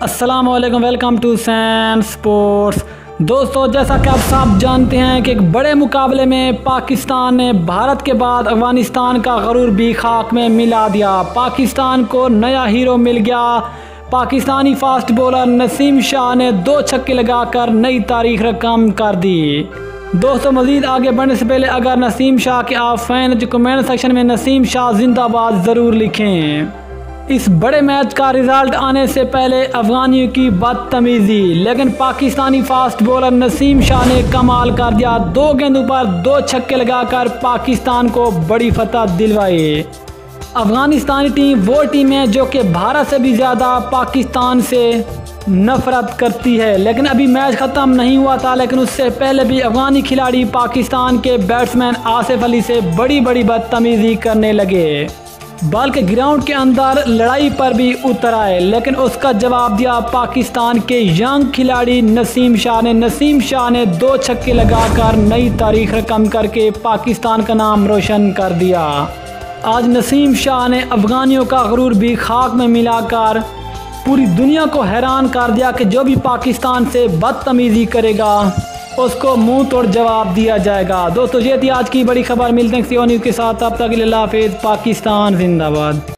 अस्सलामुअलैकुम, welcome to San sports. दोस्तों, जैसा कि आप सब जानते हैं कि एक बड़े मुकाबले में पाकिस्तान ने भारत के बाद अफगानिस्तान का गरूर भी खाक में मिला दिया। पाकिस्तान को नया हीरो मिल गया। पाकिस्तानी फास्ट बॉलर नसीम शाह ने 2 छक्के लगाकर नई तारीख रकम कर दी। दोस्तों, मज़ीद आगे बढ़ने से पहले अगर नसीम शाह के आप फैन जो कमेंट सेक्शन में नसीम शाह जिंदाबाद ज़रूर लिखें। इस बड़े मैच का रिजल्ट आने से पहले अफगानियों की बदतमीजी, लेकिन पाकिस्तानी फास्ट बॉलर नसीम शाह ने कमाल कर दिया। 2 गेंदों पर 2 छक्के लगाकर पाकिस्तान को बड़ी फतह दिलवाई। अफगानिस्तानी टीम वो टीम है जो कि भारत से भी ज़्यादा पाकिस्तान से नफरत करती है। लेकिन अभी मैच ख़त्म नहीं हुआ था, लेकिन उससे पहले भी अफगानी खिलाड़ी पाकिस्तान के बैट्समैन आसिफ अली से बड़ी बड़ी बदतमीजी करने लगे, बल्कि ग्राउंड के अंदर लड़ाई पर भी उतर आए। लेकिन उसका जवाब दिया पाकिस्तान के यंग खिलाड़ी नसीम शाह ने। नसीम शाह ने 2 छक्के लगाकर नई तारीख रकम करके पाकिस्तान का नाम रोशन कर दिया। आज नसीम शाह ने अफगानियों का गरूर भी खाक में मिलाकर पूरी दुनिया को हैरान कर दिया कि जो भी पाकिस्तान से बदतमीजी करेगा उसको मुंह तोड़ जवाब दिया जाएगा। दोस्तों, ये थी आज की बड़ी खबर। मिलते हैं किसी और न्यूज़ के साथ, तब तक के लिए अल्लाह हाफिज़। पाकिस्तान जिंदाबाद।